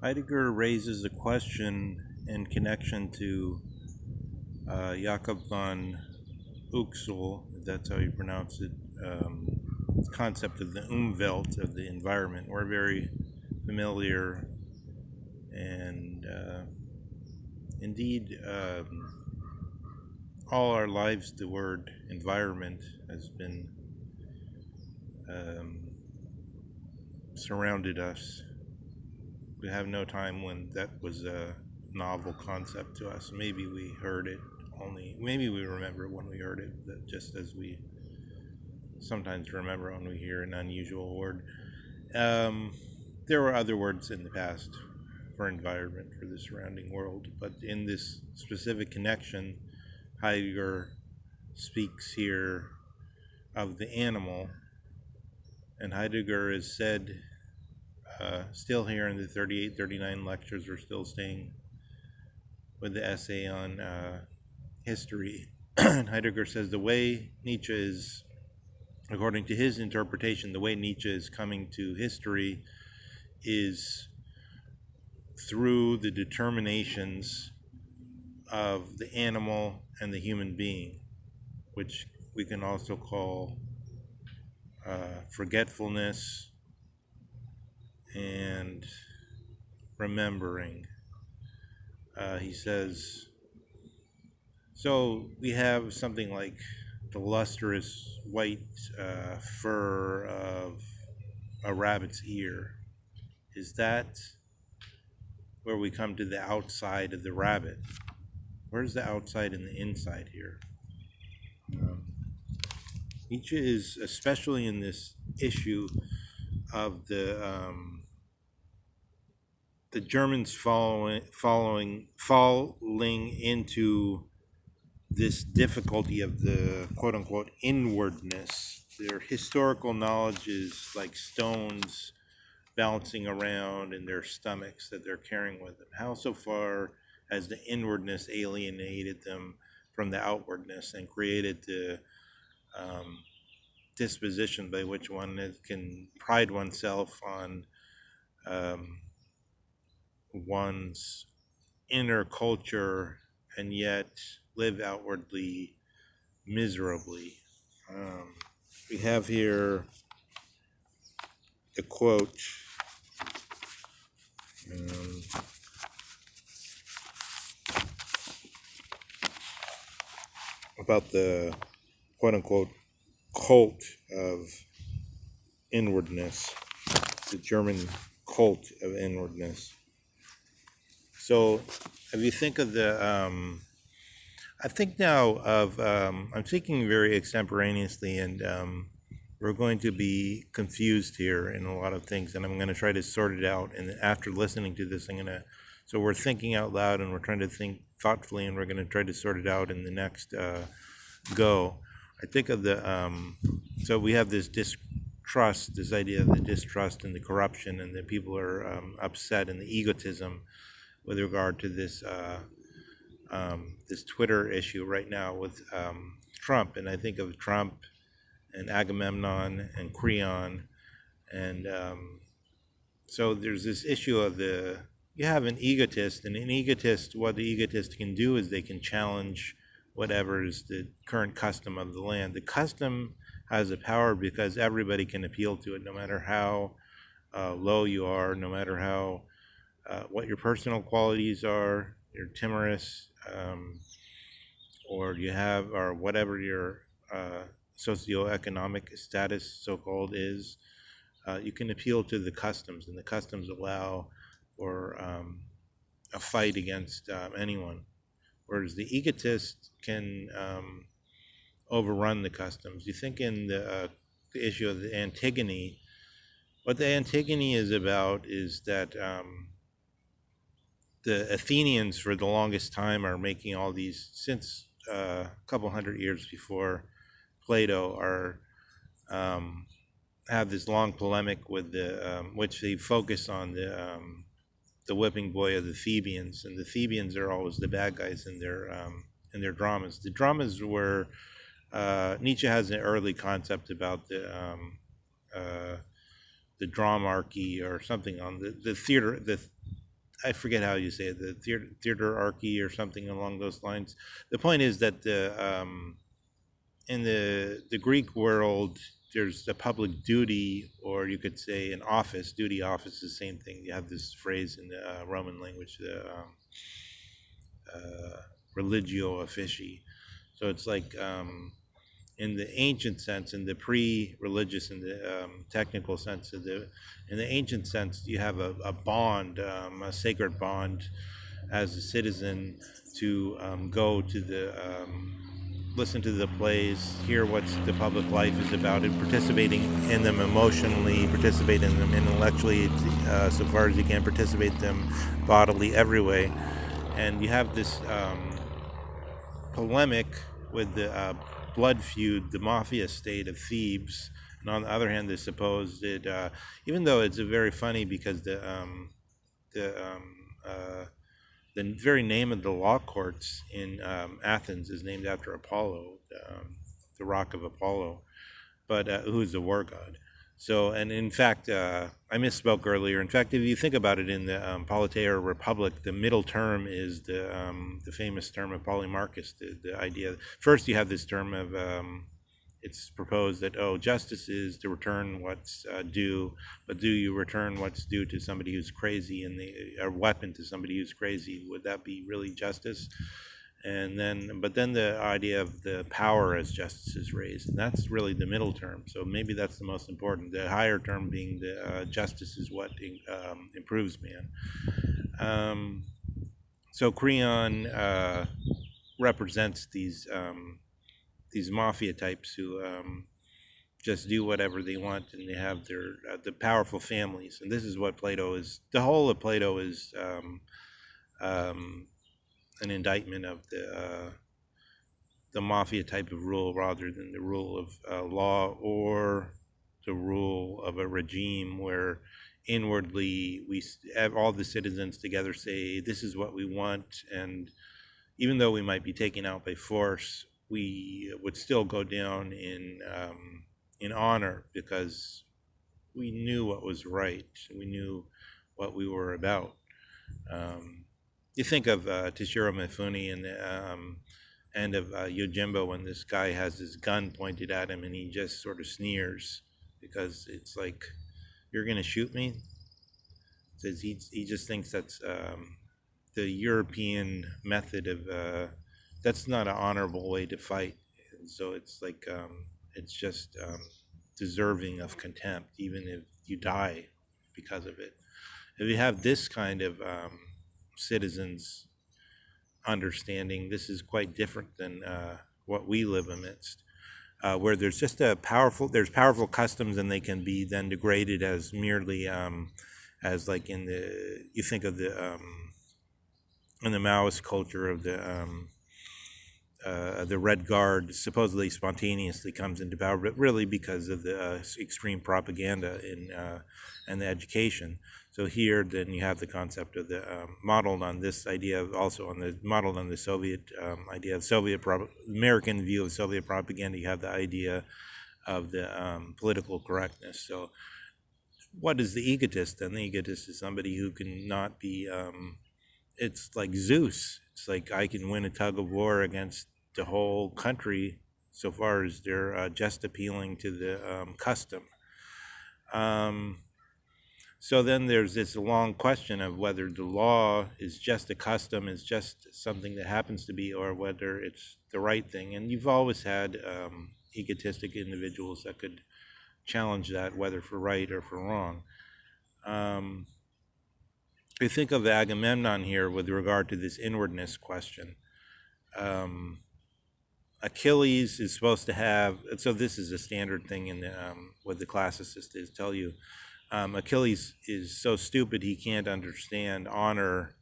Heidegger raises a question in connection to Jakob von Uxel, if that's how you pronounce it, concept of the Umwelt, of the environment. We're very familiar, and indeed, all our lives, the word environment has been um, surrounded us. We have no time when that was a novel concept to us. Maybe we heard it maybe we remember it when we heard it, just as we sometimes remember when we hear an unusual word. Um, there were other words in the past for environment, for the surrounding world, but in this specific connection, Heidegger speaks here of the animal, and Heidegger is said, still here in the 38, 39 lectures, we're still staying with the essay on history. Heidegger says the way Nietzsche is, according to his interpretation, the way Nietzsche is coming to history is through the determinations of the animal and the human being, which we can also call forgetfulness and remembering. He says, so we have something like the lustrous white fur of a rabbit's ear. Is that where we come to the outside of the rabbit? Where's the outside and the inside here? Nietzsche is, especially in this issue of the Germans falling into this difficulty of the quote unquote inwardness. Their historical knowledge is like stones bouncing around in their stomachs that they're carrying with them. How so far has the inwardness alienated them from the outwardness and created the disposition by which one can pride oneself on one's inner culture and yet live outwardly miserably. We have here a quote about the quote unquote cult of inwardness, the German cult of inwardness. So if you think of I think now of, I'm thinking very extemporaneously, and we're going to be confused here in a lot of things, and I'm going to try to sort it out. And after listening to this, so we're thinking out loud and we're trying to think thoughtfully, and we're going to try to sort it out in the next go. I think of so we have this distrust, this idea of the distrust and the corruption, and that people are upset, and the egotism with regard to this this Twitter issue right now with Trump. And I think of Trump and Agamemnon and Creon, and so there's this issue of you have an egotist, and an egotist, what the egotist can do is they can challenge whatever is the current custom of the land. The custom has a power because everybody can appeal to it, no matter how low you are, no matter how what your personal qualities are, you're timorous, or whatever your socioeconomic status, so-called, is. You can appeal to the customs, and the customs allow for a fight against anyone. Whereas the egotist can overrun the customs. You think in the issue of the Antigone, what the Antigone is about is that the Athenians, for the longest time, are making all these, since a couple hundred years before Plato, have this long polemic with which they focus on the whipping boy of the Thebans, and the Thebans are always the bad guys in their dramas. The dramas were Nietzsche has an early concept about the dramarchy or something on the theater, I forget how you say it, the theaterarchy or something along those lines. The point is that in the Greek world, there's a public duty, or you could say an office. Duty, office is the same thing. You have this phrase in the Roman language, the religio officii. So it's like in the ancient sense, in the pre-religious, in the technical sense, in the ancient sense, you have a bond, a sacred bond, as a citizen to go to the listen to the plays, hear what the public life is about, and participating in them emotionally, participate in them intellectually, so far as you can, participate them bodily, every way. And you have this polemic with the blood feud, the mafia state of Thebes, and on the other hand, the supposed, even though it's a very funny because the the very name of the law courts in Athens is named after Apollo, the rock of Apollo, but who is the war god. So, and in fact, I misspoke earlier. In fact, if you think about it, in the Politeia Republic, the middle term is the famous term of Polemarchus. The idea, first you have this term of it's proposed that, oh, justice is to return what's due, but do you return what's due to somebody who's crazy, and a weapon to somebody who's crazy? Would that be really justice? And then, but then the idea of the power as justice is raised, and that's really the middle term. So maybe that's the most important. The higher term being the justice is what improves man. So Creon represents these mafia types who just do whatever they want, and they have their the powerful families. And this is what Plato is. The whole of Plato is an indictment of the mafia type of rule, rather than the rule of law, or the rule of a regime where inwardly we have all the citizens together say, this is what we want, and even though we might be taken out by force, we would still go down in honor, because we knew what was right. We knew what we were about. You think of Toshiro Mifune in the end of Yojimbo, when this guy has his gun pointed at him and he just sort of sneers, because it's like, you're going to shoot me? Says he just thinks that's the European method of that's not an honorable way to fight. And so it's like it's just deserving of contempt, even if you die because of it. If you have this kind of citizens understanding, this is quite different than what we live amidst, where there's just there's powerful customs, and they can be then degraded as merely as like you think of in the Maoist culture of the Red Guard supposedly spontaneously comes into power, but really because of the extreme propaganda and the education. So here, then you have the concept of the modeled on this idea, also modeled on the Soviet idea of American view of Soviet propaganda. You have the idea of the political correctness. So, what is the egotist? Then the egotist is somebody who can not be. It's like Zeus. It's like, I can win a tug of war against the whole country, so far as they're just appealing to the custom. So then there's this long question of whether the law is just a custom, is just something that happens to be, or whether it's the right thing. And you've always had egotistic individuals that could challenge that, whether for right or for wrong. I think of Agamemnon here with regard to this inwardness question. Achilles is supposed to have, so this is a standard thing in the, what the classicists is tell you. Achilles is so stupid he can't understand honor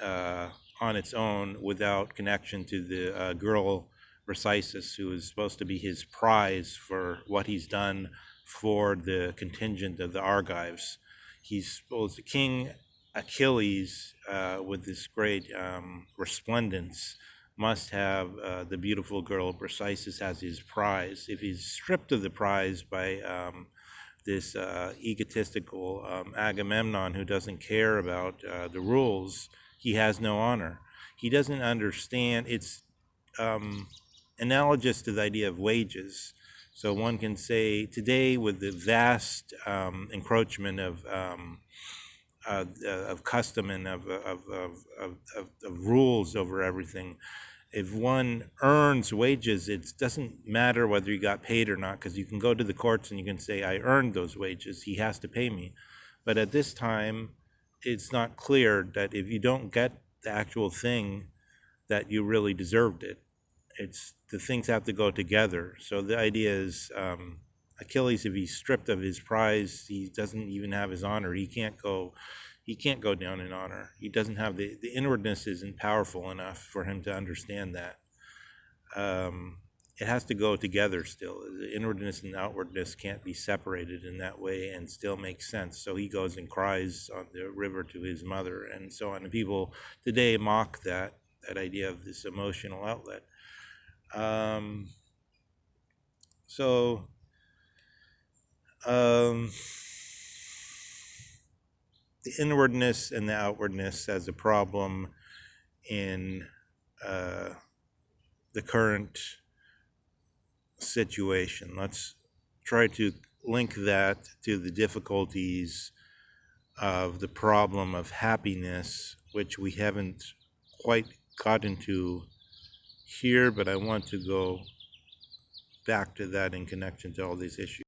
on its own without connection to the girl Briseis, who is supposed to be his prize for what he's done for the contingent of the Argives. He's supposed to, King Achilles, with this great resplendence, must have the beautiful girl Briseis as his prize. If he's stripped of the prize by this egotistical Agamemnon who doesn't care about the rules. He has no honor. He doesn't understand. It's analogous to the idea of wages. So one can say today, with the vast encroachment of custom and of rules over everything, if one earns wages, it doesn't matter whether you got paid or not, because you can go to the courts and you can say, I earned those wages, he has to pay me. But at this time, it's not clear that if you don't get the actual thing, that you really deserved it. It's the things have to go together. So the idea is, Achilles, if he's stripped of his prize, he doesn't even have his honor. He can't go down in honor. He doesn't have the inwardness isn't powerful enough for him to understand that. It has to go together still. The inwardness and outwardness can't be separated in that way and still make sense. So he goes and cries on the river to his mother and so on. And people today mock that idea of this emotional outlet. The inwardness and the outwardness as a problem in the current situation. Let's try to link that to the difficulties of the problem of happiness, which we haven't quite gotten to here, but I want to go back to that in connection to all these issues.